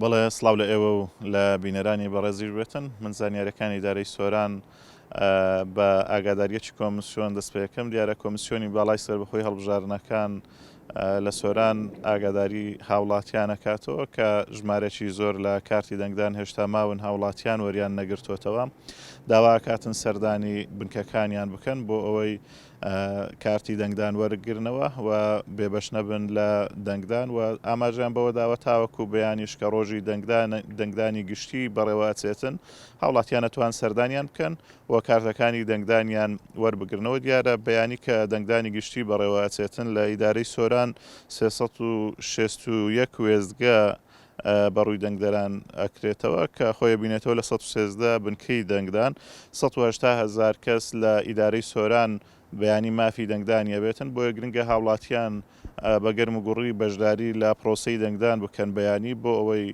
بەڵێ سڵاو لە ئێوە و لە بینەرانی بەڕێزیش بێتن من زانیاریەکانی ئیدارەی سۆران بە ئاگاداریەکی کۆمیسیۆن دەست پێ یەکەم دیارە کۆمیسیۆنی باڵای سەربەخۆی هەڵبژارنەکان لە سۆران ئاگاداری هاوڵاتیان ئەکاتەوە کە ژمارەی زۆر لە کارتی دەنگدان هێشتا ماون هاوڵاتیان وەریان نەگرتوێتەوە داوا کاتن سەردانی بنکەکانیان بکەن بۆ ئەوەی کارتی دەنگدان وەرگرنەوە و بێبەش نەبن لە دەنگدان و ئاماژیان بەوە داوە تاوەکو بەیانیش کە ڕۆژی دەنگدانی گشتی بەڕێوەچێتن هاوڵاتیان نەتوان سەردانیان بکەن و کارتەکانی دەنگدانیان وەربگرنەوە دیارە بەیانی کە دەنگدانی گشتی بەڕێوەچێتن لە ئیدارەی سۆران 361 وێستگە بەڕووی دەنگدەران ئەکرێتەوە کە خۆی بینێتەوە لە 113 بنکەی دەنگدان 180,000 کەس لە ئیدارەی سۆران بەیانی مافی دەنگدانیە بێتن بۆیە گرنگە هاوڵاتیان بە گەرم و گوڕی بەشداری لە پرۆسەی دەنگدان بکەن بەیانی بۆ ئەوەی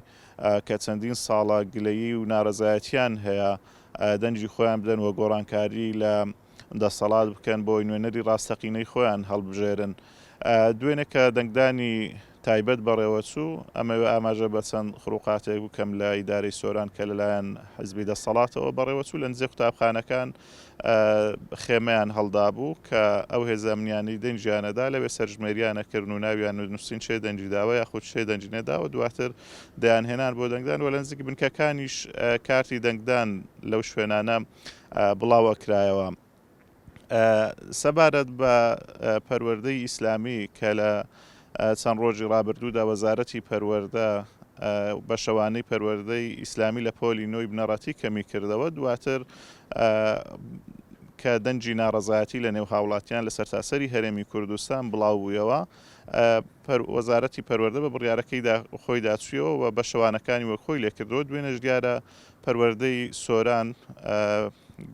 کە چەندین ساڵە گلەیی و ناڕەزایەتیان هەیە دەنجی خۆیان بدەن و گۆڕانکاری لە دەسەڵات بکەن بۆی نوێنەری ڕاستەقینەی خۆیان هەڵبژێرن دوێنێ کە دەنگدانی تایبەت بەڕێوەچوو ئەمەوێ ئاماژە بە چەند خروقاتێک بکەم لە ئیدارەی سۆران کە لەلایەن حزبی دەسەڵاتەوە بەڕێوەچوو لە نزیێ قوتابخانەکان خێمەیان هەڵدا بوو کە ئەو هێزەمنیانی دەنجیانەدا لەوێ سەرژمێریانەکردن و ناویان نووسین چێ دەنجیداوە یاخود چێ دەنجینێداوە دواتر دەیانهێنان بۆ دەنگدان و لە نزیک بنکەکانیش کارتی دەنگدان لەو شوێنانە بڵاوە کرایەوە سەبارەت بە پەروەردەی ئیسلامی کە لە چەند ڕۆژی ڕابردوودا وەزارەتی پەروەردە بە شەوانەی پەروەردەی ئیسلامی لە پۆلی نۆی بنەڕەتی کەمی کردەوە دواتر کە دەنجی ناڕەزایەتی لە نێو هاوڵاتیان لە سەرتاسەری هەرێمی کوردستان بڵاو بوویەوە وەزارەتی پەروەردە بە بڕیارەکەی خۆی داچوویەوە و بە شەوانەکانی وە خۆی لێکردەوە دوێنێش دیارە پەروەردەی سۆران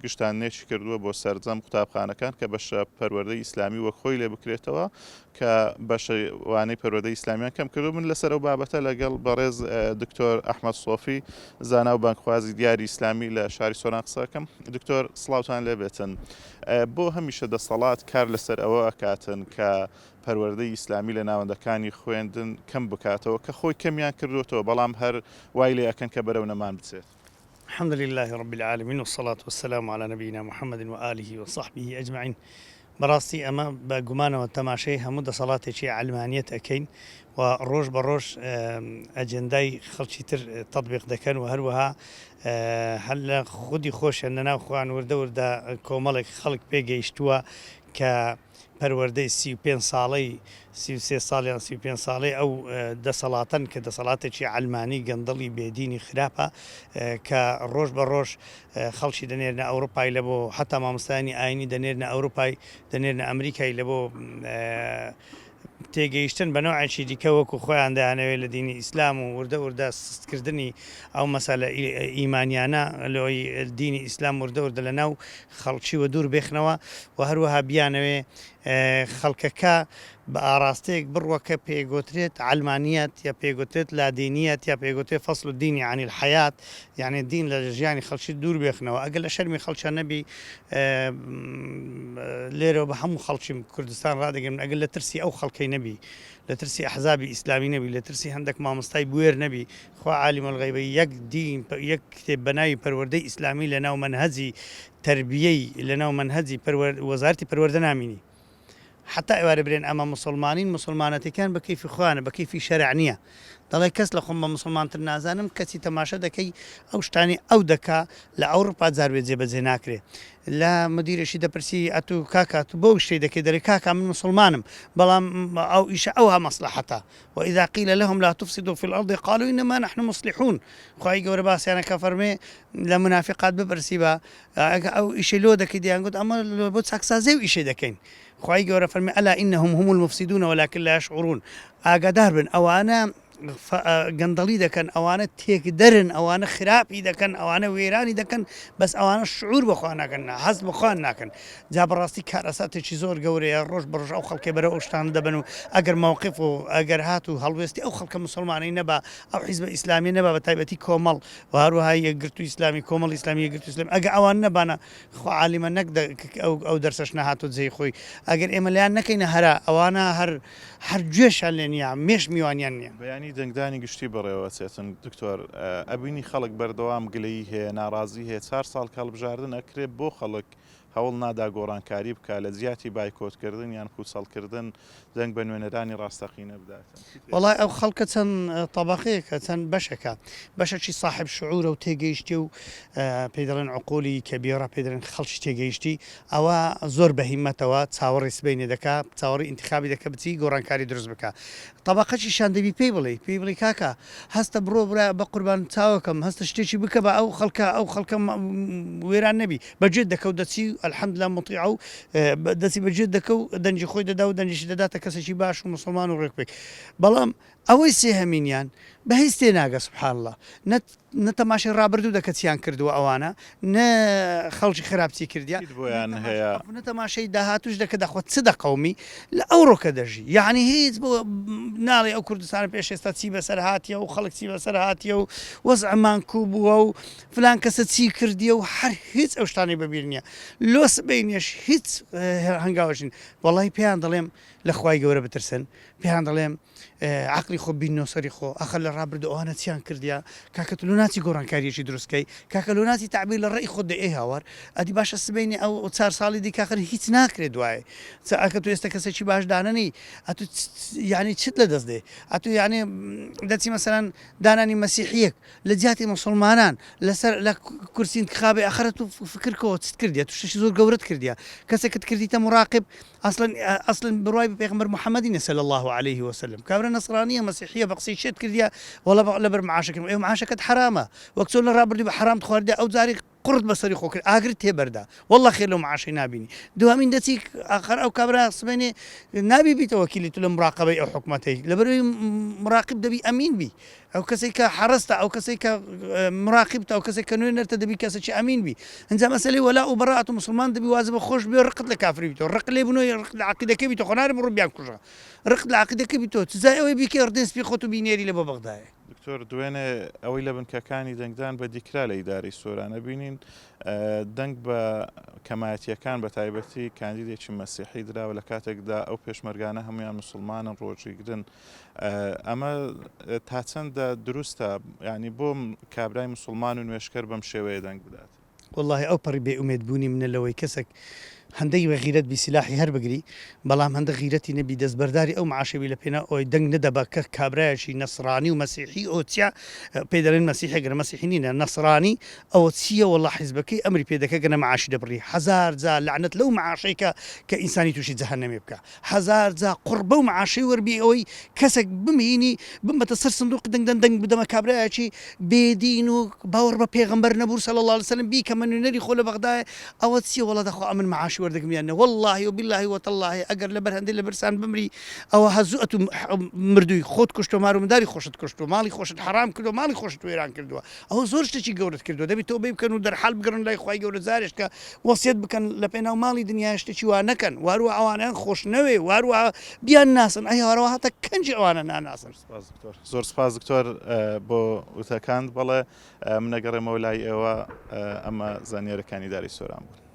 گشتانێکی کردووە بۆ سەرجەم قوتابخانەکان کە بەشە پەروەردەی ئیسلامی وە خۆی لێ بکرێتەوە کە بەشەوانەی پەروەردەی ئیسلامیان کەم کردو من لەسەر ئەو بابەتە لەگەڵ بەڕێز دکتۆر ئەحمەد سۆفی زانا و بانکخوازی دیاری ئیسلامی لە شاری سۆران قسەکەم دکتۆر سڵاوتان لێ بێتن بۆ هەمیشە دەسەڵات کار لەسەر ئەوە ئەکاتن کە پەروەردەی ئیسلامی لە ناوەندەکانی خوێندن کەم بکاتەوە کە خۆی کەمیان کردوێتەوە بەڵام هەر وای لێ ئەکەن کە بەرەو نەمان بچێت الحمد لله رب العالمين والصلاة والسلام على نبينا محمد وآله وصحبه أجمعين براستي أما بقمانة والتماشي همود صلاتي علمانية أكين وروج بروج أجنداي خلشي تطبيق دكان وهروها هل خودي خوش أننا أخوان وردا كومالك خلق بيجي اشتوا ك پەروەردەی 35 ساڵەی 33 ساڵیان 35 ساڵی ئەو دەسەڵاتەن کە دەسەڵاتێکی ئەلمانی گەندەڵی بێدینی خراپە کە ڕۆژ بە ڕۆژ خەڵکی دەنێرنە ئەوروپای لە بۆ حتا مامۆستانی ئاینی دەنێرنە ئەوروپای دەنێرنە ئەمریکای لە بۆ تێگەیشتن بە نوعێکی دیکە وەکو خۆیان دەیانەوێت لە دینی ئیسلام و وردە سستکردنی ئەو مەسەلە ئیمانیانە لەوەی دینی ئیسلام وردە لە ناو خەڵکی وە دوور بێخنەوە و هەروەها بیانەوێ خەڵکەکە بە ئاراستەیەک بڕوە کە پێگوترێت علمانیەت یا پێگوترێت لادینیەت یا پێگوترێت فەصل الدینی عن الحیات یعنی دین لە ژیانی خەڵکی دوور بێخنەوە ئەگەر لە شەرمی خەڵکیان نەبی لێرەوە بە هەموو خەڵکی کوردستان ڕادەگەن ئەگەر لە ترسی ئەو خەڵکەی نەبی لە ترسی ئەحزابی ئیسلامی نەبی لە ترسی هەندێک مامۆستای بوێر نەبی خوا عالم الغیبە یەک دین یەک کتێب بەناوی پەروەردەی ئیسلامی لە ناو منهەجی تربیەی لە ناو منهەجی وەزارەتی پەروەردە نامینی حتى ئێوارە برێن ئەمە مسلمانەتەکان بە کەیفی خوانە بە کەیفی شەرع نییە دەڵێ کەس لە خۆم بە مسلمانتر نازانم کەسی تەماشە دەکەی ئەو شتانی ئەو دەکا لە ئەوروپا جاروێت جێبەجێ ناکرێ لە مدیرێکی دەپرسی ئەتو کاکات بۆ شتێ دەکەی دەڵێ کاکا من مسلمانم بەڵام ئەو ئیشە ئەوها مەسلحەتە وإذا قيل لهم لا تفسدوا في الأرض قالوا إنما نحن مصلحون خوای گەورە باسییانەکە فەرمێ لە منافقات بپرسی بە ئەو ئیشەی لۆ دەکەی دییان گوت ئەمە بۆ چاکسازێ و ئیشەی دەکەین خوای گەورە فەرمێ ئەلا إنهم هم المفسدون ولكن لا يشعرون ئاگادار بن ئەوانە گەندەڵی دەکەن ئەوانە تێک دەرن ئەوانە خراپی دەکەن ئەوانە وێرانی دەکەن بەس ئەوانە شعور بەخوا ناکەن حەز بخوان ناکەن جا بەڕاستی کارەساتێکی زۆر گەورەیە ڕۆژ بەڕۆژ ئەو خەڵکێ بەرە ئەو شتان دەبن و ئەگەر مووقف و ئەگەر هات و هەڵوێستی ئەو خەڵکە مسلمانەی نەبا ئەو حیزبە ئیسلامی نەبا بە تایبەتی کۆمەڵ و هەروەها یەکگرتووی ئیسلامی کۆمەڵ ئیسلامی یەکگرتووی ئیسلامی ئەگە ئەوان نەبانە خوا عالیمە نەک ئەو دەرسەش نەهاتوە جێی خۆی ئەگەر ئێمە لایان نەکەینە هەرا ئەوانە هەر گوێشان لێ نییە مێش میوانیان نییە بەیانی ینی دەنگدانی گشتی بەڕێوە چێتن دکتۆر ئەبینی خەڵک بەردەوام گلەیی هەیە ناڕازی هەیە 4 ساڵ کەڵبژاردن ئەکرێت بۆ خەڵک هەوڵ نادا گۆڕانکاری بکە لە زیاتی بایکۆتکردن یان کوچەڵکردن دەنگ بە نوێنەرانی ڕاستەقینە بداتن. وڵای ئەو خەڵکە چەند تەبەقەیەکە چەند بەشەکە بەشەکی صاحب شعورە و تێگەیشتی و پێی دەڵێن عقولی کەبیێڕە پێ دەڵێن خەڵکی تێگەیشتی ئەوە زۆر بەهیمەتەوە چاوەڕی سبەینێ دەکا چاوەڕی ئینتیخابی دەکە بچی گۆڕانکاری دروست بکە تەبەقەی شان دەبی پێی بڵێ کاکە هەستە بڕۆ برا بە قوربان چاوەکەم هەستە شتێکی بکە بە ئەو خەڵکە وێران نەبی بەجێت دەکەوت دەچی الحەمدلله مطیع و دەچی بەجێت دەکە و دەنجی خۆی دەدا و دەنجی دەداتە کەسێکی باش و مسلمان و ڕێک بەڵام ئەوەی سێهەمینیان بە هیچ تێناگە سوبحان الله نە تەماشای ڕابردوو دەکە چیان کردووە ئەوانە نە خەڵکی خراپچی کردیان بۆیان هەیە نە تەماشای داهاتوش دەکە دەخوات چ دەقەومی لە ئەو ڕۆکە دەژی یعنی هیچ بۆ ناڵێ ئەو کوردستان پێش ئێستا چی بەسەر هاتیە و خەڵک چی بەسەر هاتیە و وەزعمان کوو بووە و فلان کەسە چی کردیە و هەر هیچ ئەو شتانی بەبیر نییە لۆ سبەینێش هیچ هەنگاوەشین وەڵی پێیان دەڵێم لە خوای گەورە بترسن پێیان دەڵێم عقلی خۆ بین نۆسەری خۆ ئەخە لە ڕابردو ئەوانە چیان کردیا کاکە لۆ ناچی گۆڕانکاریەکی دروستکەی کاکە لۆ ناچی تعبیر لە ڕێی خۆت دەئێ هاوار ئەدی باشە سبەینی ئەو 4 ساڵی دی کاخر هیچ ناکرێت دوایێ ئەکە تو ئێستا کەسێکی باش دانەنی ئەتو یعنی چت لە دەست دێ ئەتو یعنی دەچی مەسەرەن دانانی مەسیحیەک لە جیاتی مسلمانان لەسەر لە کورسی انتخابی ئەخرە تو فکرکەوە چت کردیا تو شتێکی زۆر گەورەت کردیا کەسێکت کردیتە مراقب ئەسڵن بڕوای پێغمبەر محەممەدی صلی الله عليه وسلم کابرا نصرانیە مەسیحیە بە قسەی شێت کردیا وەڵا لەبەر معاشەکەم ئێوە معاشەکەت حرامە وەک چۆن لە ڕابردوو بە حرام خواردیا ئەو جاری قڕت بەسەری خۆ کرد ئاگرت تێبەردا والله خێر لەو معاشەی نبینی دوامین دەچی ئاخر ئەو کابرا سبێنێ نابی بیتە وەکیلی تو لە مراقبەی ئەو حکومەتەی لەبەرەوەی مراقب دەبی ئەمین بی ئەو کەسێک کە حرستە ئەو کەسێک کە مراقبتە ئەو کەسێک کە نوێنەرتە دەبی کەسێکی ئەمین بی ئەنجا مەسەلەی وەلا و بەڕات و مسلمان دەبی وازە بە خۆش بێ ڕقت لە کافری بیتەوە ڕق لێ بنەوەی ڕق لە عەقیدەکەی بیتەوە خۆناری بڕۆ بیان کوژە ڕق لە عەقیدەکەی بیتەوە تزای ئەوەی بیکە ڕدێن سپی خۆت و بینێری لە بۆ بەغدایە دکتۆر دوێنێ ئەوەی لە بنکەکانی دەنگدان بە دیکرا لە ئیداری سۆرانە بینین دەنگ بە کەمایەتیەکان بە تایبەتی کاندیدێکی مەسیحی دراوە لە کاتێکدا ئەو پێشمەرگانە هەمویان مسلمانن ڕۆژیگرن ئەمە تا چەندە دروستە ینی بۆ کابرای مسلمان و نوێشکەر بەم شێوەیە دەنگ بدات والله ئەو پەڕی بێ ئومێدبوونی منە لەوەی کەسێک هەندەی وە غیرەت بیسیلاحی هەر بگری بەڵام هەندە غیرەتی نەبی دەستبەرداری ئەو معاشەوی لە پێنا ئەوی دەنگ نەدەبا کە کابرایەکی نەسرانی و مەسیحی ئەو چیا پێ دەڵێن مەسیحی گەرە مەسیحی نینە نەسرانی ئەوە چییە وەڵڵا حیزبەکەی ئەمری پێ دەکە گەنە معاشی دەبڕی هەزار جا لعنەت لەو معاشەی کە ئینسانی تووشی جەهەنەمێ بکە هەزار جا قوربە و معاشەی وەربی ئەوەی کەسێک بمهینی بمەتە سەر سندوق دەنگ بدەمە کابرایەکی بێدین و باوەڕ بە پێغەمبەر نەبوو صلی الله علیه وسلم بیکە نوێنەری خۆ لە بەغدایە ئەوە چییە وەڵڵا دەخوا ئەمن معاشی وەردەگریانە والله وبالله وتالله ئەگەر لەبەر هەندێک لە برسان بمری ئەوە هەزوئەت و مردووی خۆت کوشت و مارومداری خۆشت کوشت و ماڵی خۆشت حرام کردو ماڵی خۆشت وێران کردووە ئەوە زۆر شتێکی گەورەت کردو دەبی تۆ بکەن و دەرحال بگەڕن لای خوای گەورە زارش کە وەسیەت بکەن لە پێناو ماڵی دنیا شتێکی وا نەکەن واروە ئەوانیان خۆش نەوێ واروە بیان ناسن ئەی هەروە هاتە کەنجی ئەوانە ناناسن زۆر سپاس دکتۆر بۆ وتەکان بەڵێ منەگەڕێمەوە لای ئێوە ئەمە زانیاریەکانی داری سۆران بوون